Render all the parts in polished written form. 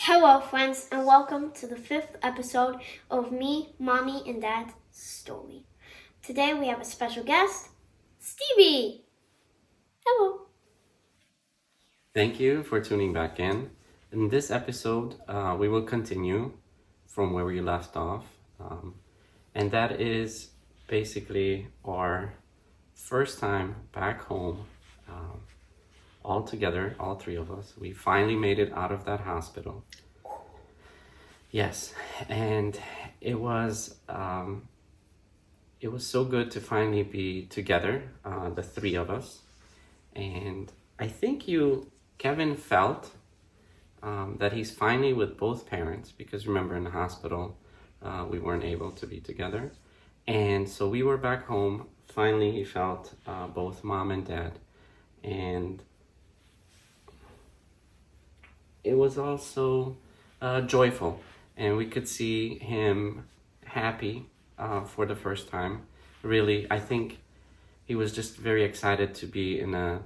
Hello, friends, and welcome to the 5th episode of Me, Mommy, and Dad's Story. Today we have a special guest, Stevie. Hello. Thank you for tuning back in. In this episode, we will continue from where we left off, and that is basically our first time back home, all together, all three of us. We finally made it out of that hospital. Yes, and it was so good to finally be together, the three of us, and I think Kevin felt that he's finally with both parents, because remember, in the hospital we weren't able to be together, and so we were back home. Finally he felt both mom and dad, and it was also joyful, and we could see him happy for the first time. Really, I think he was just very excited to be in a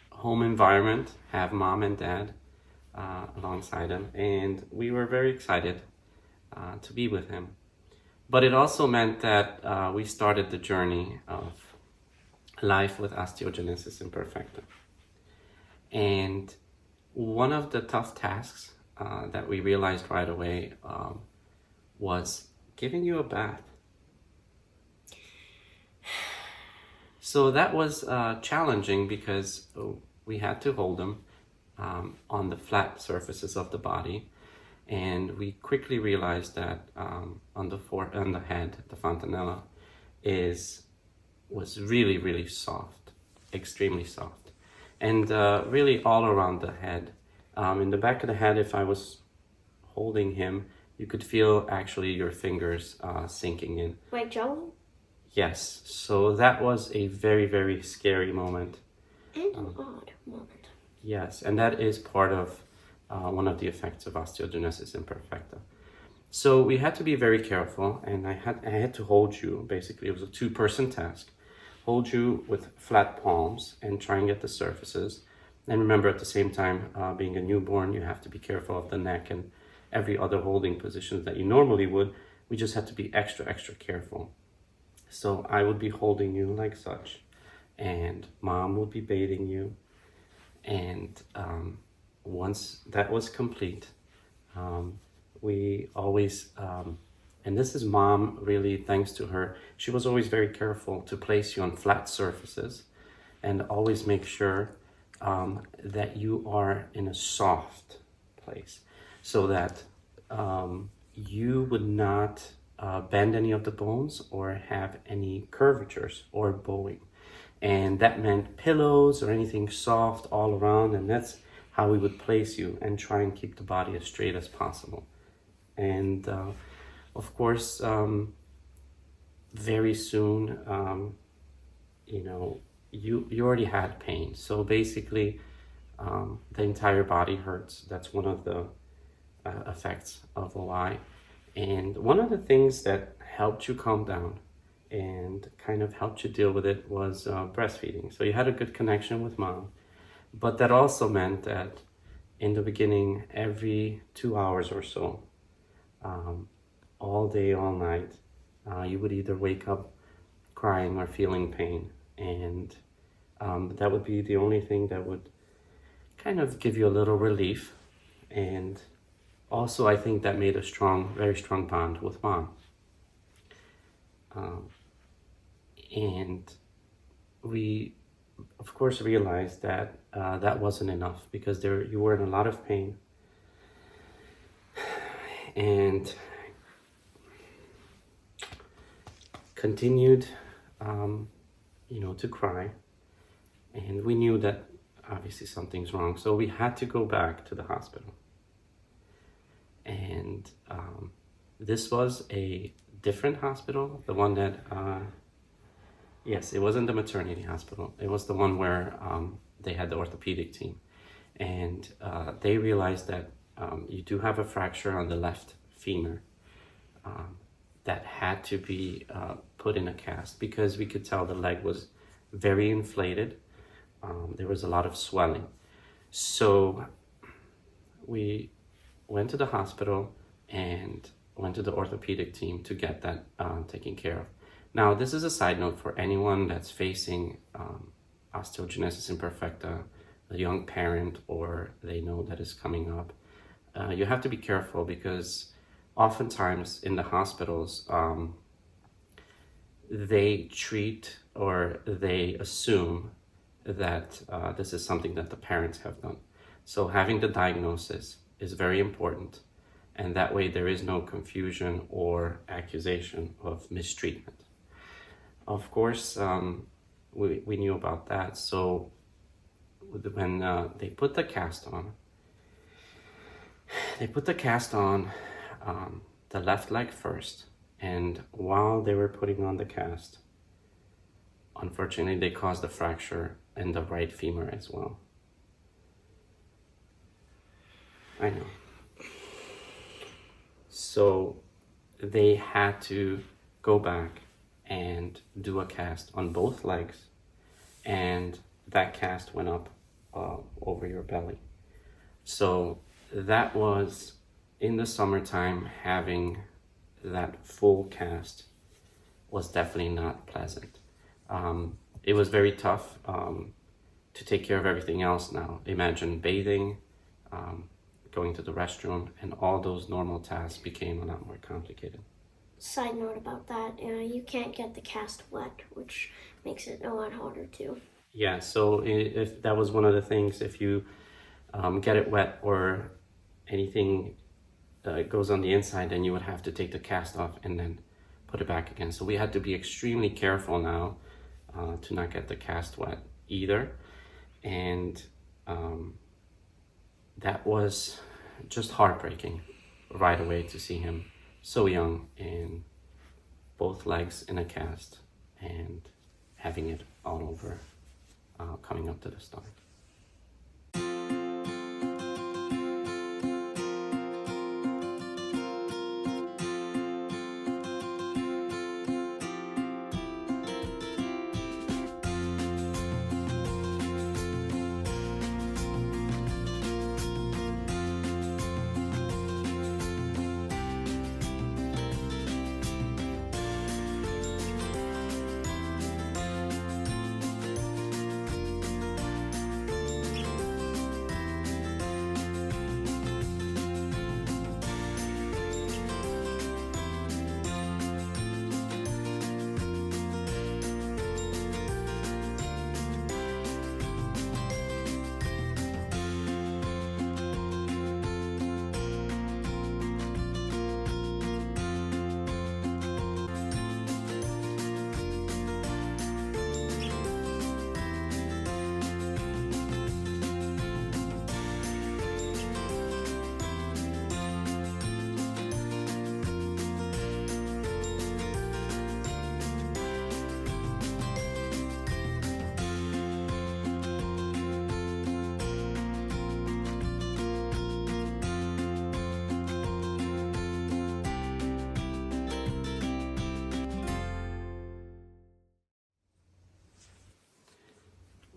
home environment, have mom and dad alongside him, and we were very excited to be with him. But it also meant that we started the journey of life with osteogenesis imperfecta. And one of the tough tasks that we realized right away was giving you a bath. So that was challenging because we had to hold them on the flat surfaces of the body, and we quickly realized that on the head, the fontanella was really soft, extremely soft, and really all around the head. In the back of the head, if I was holding him, you could feel actually your fingers sinking in. Like Joe? Yes, so that was a very scary moment. And an odd moment. Yes, and that is part of one of the effects of osteogenesis imperfecta. So we had to be very careful, and I had to hold you. Basically, it was a two-person task. Hold you with flat palms and try and get the surfaces. And remember, at the same time, being a newborn, you have to be careful of the neck and every other holding position that you normally would. We just had to be extra careful. So I would be holding you like such, and mom would be bathing you. And once that was complete, we always, and this is mom, really, thanks to her, she was always very careful to place you on flat surfaces and always make sure that you are in a soft place, so that you would not bend any of the bones or have any curvatures or bowing. And that meant pillows or anything soft all around, and that's how we would place you and try and keep the body as straight as possible. And of course, very soon, you already had pain. So basically, the entire body hurts. That's one of the effects of OI. And one of the things that helped you calm down and kind of helped you deal with it was breastfeeding. So you had a good connection with mom, but that also meant that in the beginning, every 2 hours or so, all day, all night, you would either wake up crying or feeling pain, and that would be the only thing that would kind of give you a little relief. And also, I think that made a very strong bond with mom. And we, of course, realized that that wasn't enough, because you were in a lot of pain, and continued, to cry. And we knew that obviously something's wrong, so we had to go back to the hospital. And this was a different hospital, the one that, yes, it wasn't the maternity hospital. It was the one where they had the orthopedic team. And they realized that you do have a fracture on the left femur that had to be put in a cast, because we could tell the leg was very inflated. There was a lot of swelling. So we went to the hospital and went to the orthopedic team to get that taken care of. Now, this is a side note for anyone that's facing osteogenesis imperfecta, a young parent, or they know that is coming up. You have to be careful because oftentimes in the hospitals, they treat or they assume that this is something that the parents have done. So having the diagnosis is very important, and that way there is no confusion or accusation of mistreatment. Of course, we knew about that. So when they put the cast on, the left leg first, and while they were putting on the cast, unfortunately, they caused a fracture in the right femur as well. I know. So they had to go back and do a cast on both legs, and that cast went up over your belly. So that was in the summertime. Having that full cast was definitely not pleasant. It was very tough to take care of everything else now. Imagine bathing, going to the restroom, and all those normal tasks became a lot more complicated. Side note about that, you can't get the cast wet, which makes it a lot harder too. Yeah, so if that was one of the things, if you get it wet or anything goes on the inside, then you would have to take the cast off and then put it back again. So we had to be extremely careful now to not get the cast wet either. And that was just heartbreaking right away to see him so young and both legs in a cast and having it all over coming up to the stomach.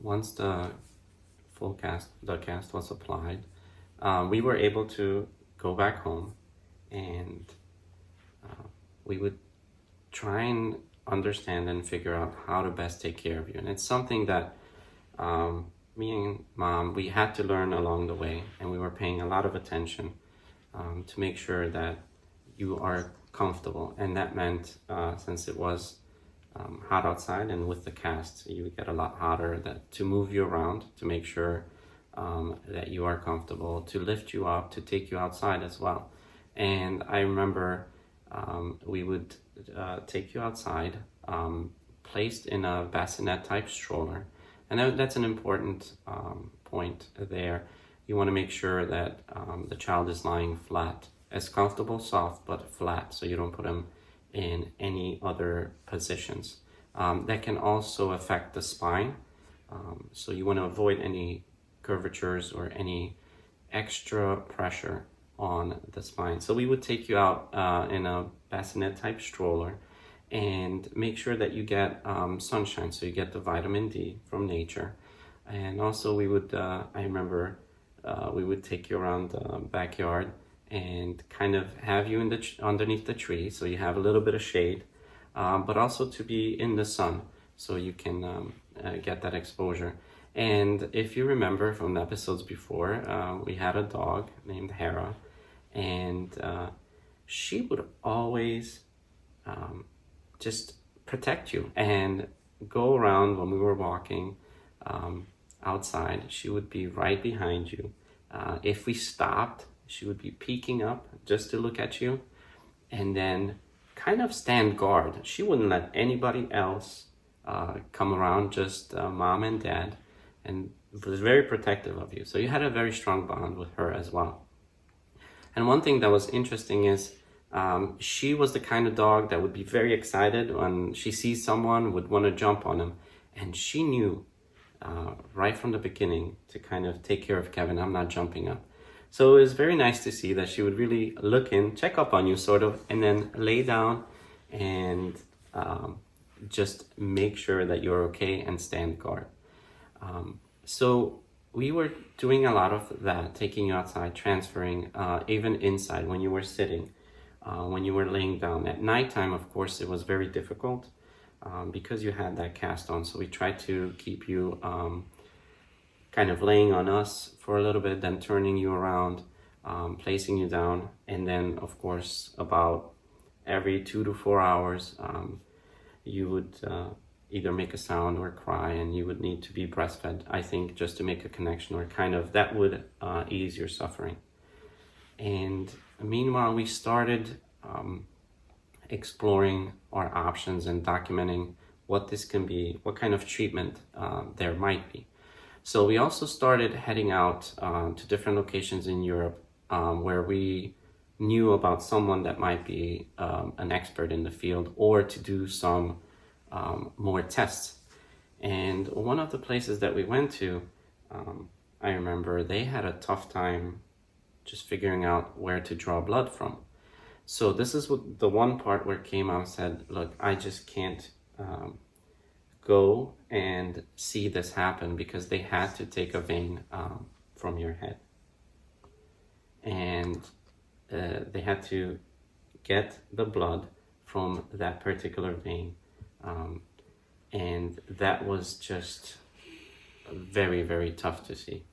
Once the cast was applied, we were able to go back home, and we would try and understand and figure out how to best take care of you. And it's something that me and Mom, we had to learn along the way, and we were paying a lot of attention to make sure that you are comfortable. And that meant, since it was hot outside, and with the cast you would get a lot hotter, that to move you around, to make sure that you are comfortable, to lift you up, to take you outside as well. And I remember we would take you outside, placed in a bassinet type stroller. And that's an important point there. You want to make sure that the child is lying flat, as comfortable, soft, but flat, so you don't put them in any other positions. That can also affect the spine. So you want to avoid any curvatures or any extra pressure on the spine. So we would take you out in a bassinet type stroller and make sure that you get sunshine, so you get the vitamin D from nature. And also we would, I remember we would take you around the backyard and kind of have you in the underneath the tree, so you have a little bit of shade, but also to be in the sun, so you can get that exposure. And if you remember from the episodes before, we had a dog named Hera, and she would always just protect you and go around when we were walking outside. She would be right behind you. If we stopped, she would be peeking up just to look at you, and then kind of stand guard. She wouldn't let anybody else come around, just mom and dad, and was very protective of you. So you had a very strong bond with her as well. And one thing that was interesting is she was the kind of dog that would be very excited when she sees someone, would want to jump on him. And she knew right from the beginning to kind of take care of Kevin. I'm not jumping up. So it was very nice to see that she would really look in, check up on you sort of, and then lay down and just make sure that you're okay and stand guard. So we were doing a lot of that, taking you outside, transferring, even inside when you were sitting, when you were laying down. At nighttime, of course, it was very difficult because you had that cast on. So we tried to keep you kind of laying on us for a little bit, then turning you around, placing you down. And then, of course, about every 2 to 4 hours, you would either make a sound or cry, and you would need to be breastfed, I think, just to make a connection, or kind of that would ease your suffering. And meanwhile, we started exploring our options and documenting what this can be, what kind of treatment there might be. So we also started heading out to different locations in Europe where we knew about someone that might be an expert in the field, or to do some more tests. And one of the places that we went to, I remember they had a tough time just figuring out where to draw blood from. So this is what the one part where came out and said, look, I just can't go and see this happen, because they had to take a vein from your head. And they had to get the blood from that particular vein. And that was just very, very tough to see.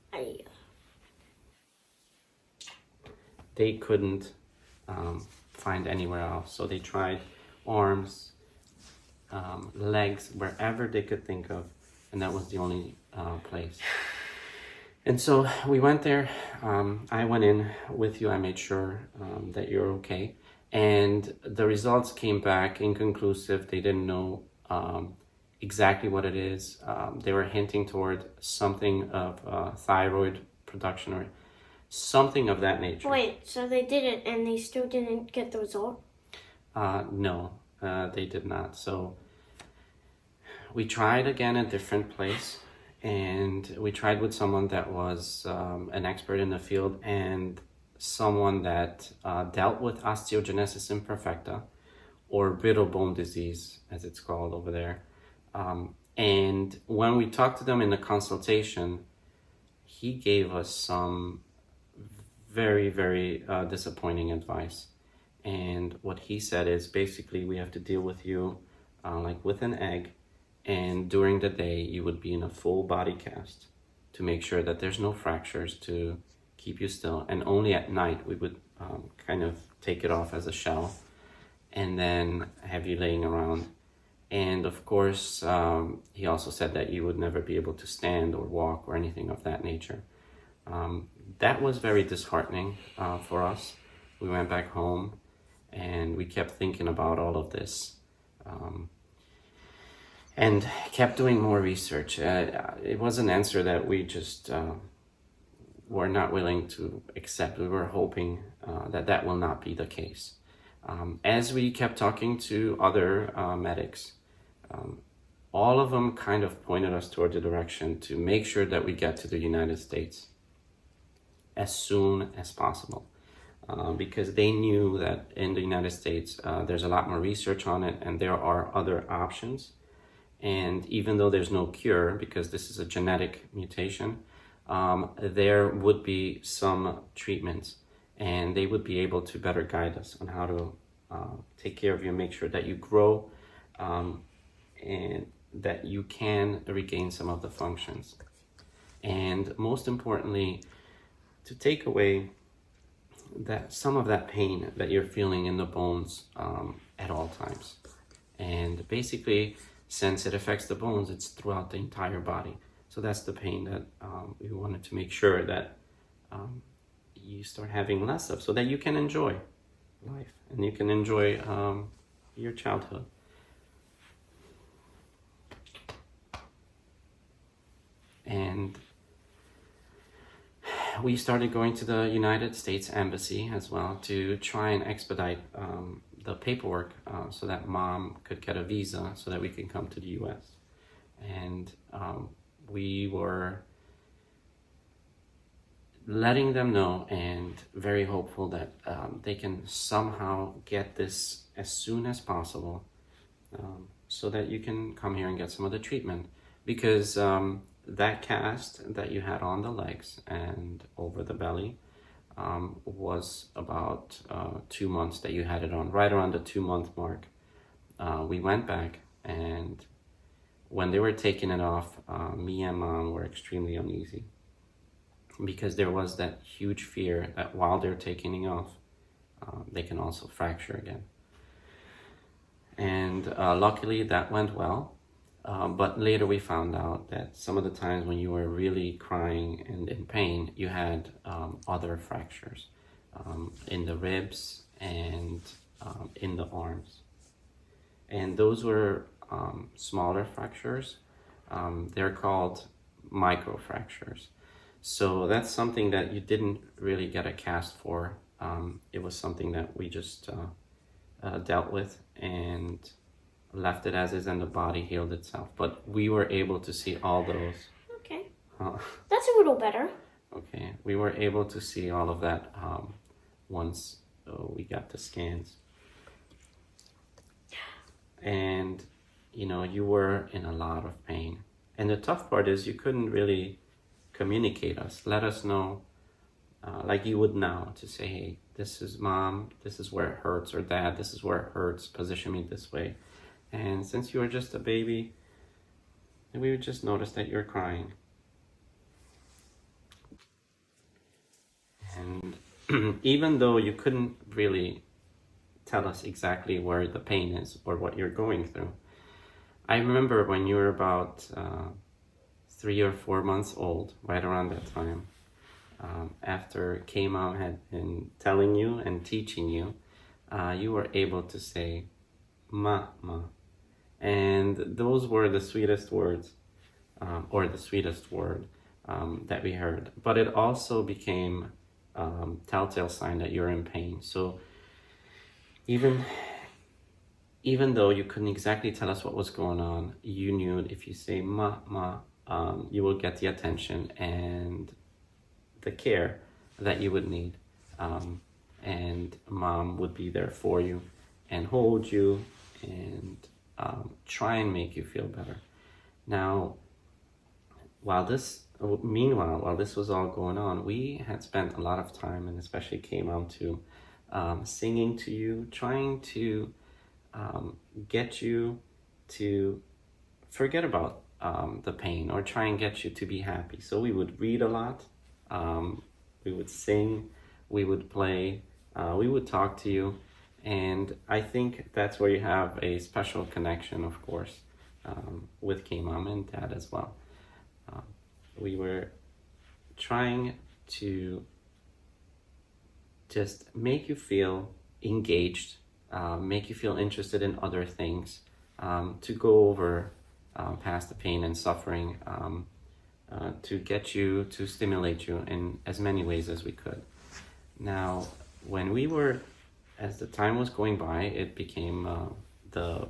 They couldn't find anywhere else. So they tried arms, legs, wherever they could think of. And that was the only place. And so we went there. I went in with you. I made sure that you're okay. And the results came back inconclusive. They didn't know exactly what it is. They were hinting toward something of thyroid production or something of that nature. Wait, so they did it and they still didn't get the result? No, they did not. So we tried again a different place, and we tried with someone that was an expert in the field, and someone that dealt with osteogenesis imperfecta, or brittle bone disease, as it's called over there. And when we talked to them in the consultation, he gave us some very, very disappointing advice. And what he said is, basically, we have to deal with you like with an egg, and during the day you would be in a full body cast to make sure that there's no fractures, to keep you still, and only at night we would kind of take it off as a shell and then have you laying around. And of course, he also said that you would never be able to stand or walk or anything of that nature. That was very disheartening for us. We went back home and we kept thinking about all of this and kept doing more research. It was an answer that we just were not willing to accept. We were hoping that that will not be the case. As we kept talking to other medics, all of them kind of pointed us toward the direction to make sure that we get to the United States as soon as possible. Because they knew that in the United States, there's a lot more research on it, and there are other options. And even though there's no cure, because this is a genetic mutation, there would be some treatments. and they would be able to better guide us on how to take care of you and make sure that you grow and that you can regain some of the functions. And most importantly, to take away that some of that pain that you're feeling in the bones at all times. And basically, since it affects the bones, it's throughout the entire body. So that's the pain that we wanted to make sure that you start having less of, so that you can enjoy life and you can enjoy your childhood. And we started going to the United States Embassy as well to try and expedite the paperwork so that Mom could get a visa so that we can come to the US. And we were letting them know and very hopeful that they can somehow get this as soon as possible so that you can come here and get some of the treatment. Because that cast that you had on the legs and over the belly was about 2 months that you had it on, right around the 2-month mark. We went back, and when they were taking it off, me and Mom were extremely uneasy because there was that huge fear that while they're taking it off, they can also fracture again. And luckily that went well. But later we found out that some of the times when you were really crying and in pain, you had other fractures in the ribs and in the arms. And those were smaller fractures. They're called microfractures. So that's something that you didn't really get a cast for. It was something that we just dealt with and left it as is, and the body healed itself. But we were able to see all those. Okay. That's a little better. Okay. We were able to see all of that once we got the scans. And, you know, you were in a lot of pain. And the tough part is you couldn't really communicate let us know like you would now, to say, hey, this is Mom, this is where it hurts, or Dad, this is where it hurts, position me this way. And since you were just a baby, we would just notice that you're crying. And even though you couldn't really tell us exactly where the pain is or what you're going through, I remember when you were about 3 or 4 months old, right around that time, after K-Mom had been telling you and teaching you, you were able to say, Ma. And those were the sweetest words, or the sweetest word that we heard. But it also became telltale sign that you're in pain. So even though you couldn't exactly tell us what was going on, you knew if you say Ma, you will get the attention and the care that you would need. And Mom would be there for you and hold you and try and make you feel better. Now, meanwhile, while this was all going on, we had spent a lot of time, and especially K-Mom too, singing to you, trying to get you to forget about the pain, or try and get you to be happy. So we would read a lot, we would sing, we would play, we would talk to you. And I think that's where you have a special connection, of course, with K-Mom and Dad as well. We were trying to just make you feel engaged, make you feel interested in other things, to go over past the pain and suffering, to get you, to stimulate you in as many ways as we could. Now, as the time was going by, it became the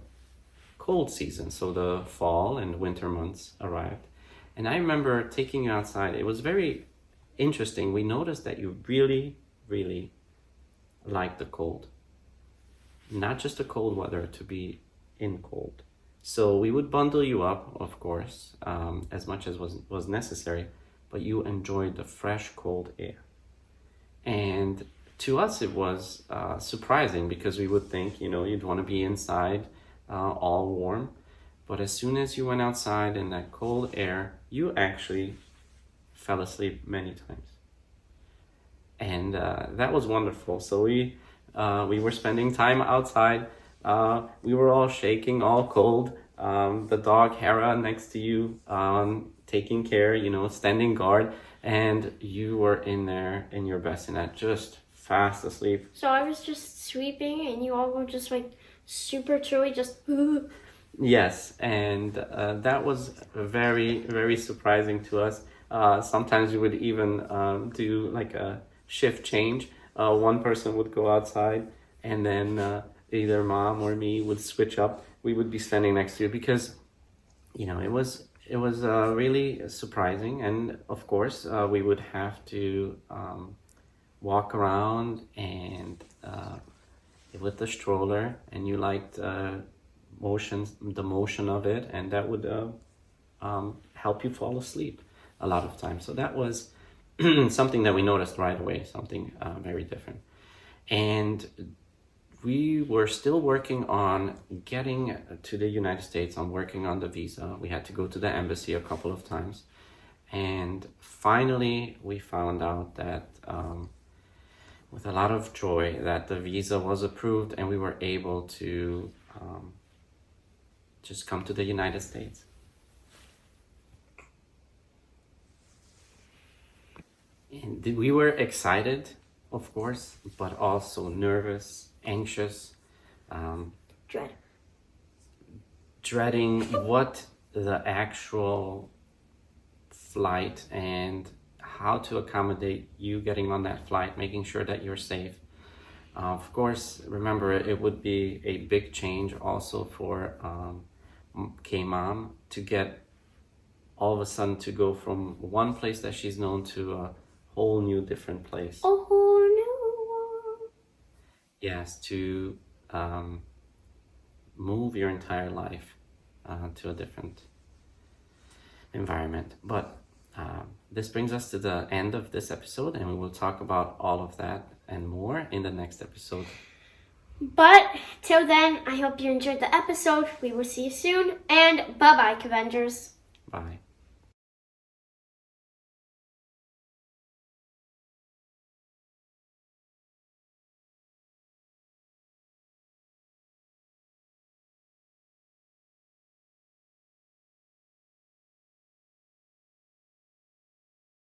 cold season. So the fall and winter months arrived. And I remember taking you outside. It was very interesting. We noticed that you really, really liked the cold. Not just the cold weather, to be in cold. So we would bundle you up, of course, as much as was necessary, but you enjoyed the fresh, cold air. And to us it was surprising because we would think, you'd want to be inside, all warm. But as soon as you went outside in that cold air, you actually fell asleep many times. And that was wonderful. So we were spending time outside. We were all shaking, all cold. The dog Hera next to you, taking care, standing guard. And you were in there in your bassinet, just fast asleep. So I was just sleeping and you all were just like super chilly, just... Yes, and that was very, very surprising to us. Sometimes we would even do like a shift change. One person would go outside and then either mom or me would switch up. We would be standing next to you because, it was really surprising. And of course, we would have to walk around and with the stroller, and you liked the motion of it, and that would help you fall asleep a lot of times. So that was something that we noticed right away, something very different. And we were still working on getting to the United States, on working on the visa. We had to go to the embassy a couple of times. And finally, we found out that with a lot of joy that the visa was approved and we were able to just come to the United States. And we were excited, of course, but also nervous, anxious, dreading what the actual flight and how to accommodate you getting on that flight, making sure that you're safe. Of course, remember, it would be a big change also for K-Mom to get all of a sudden to go from one place that she's known to a whole new different place. A whole new world. Yes, to move your entire life to a different environment. But this brings us to the end of this episode, and we will talk about all of that and more in the next episode. But till then, I hope you enjoyed the episode. We will see you soon, and bye-bye, Avengers. Bye.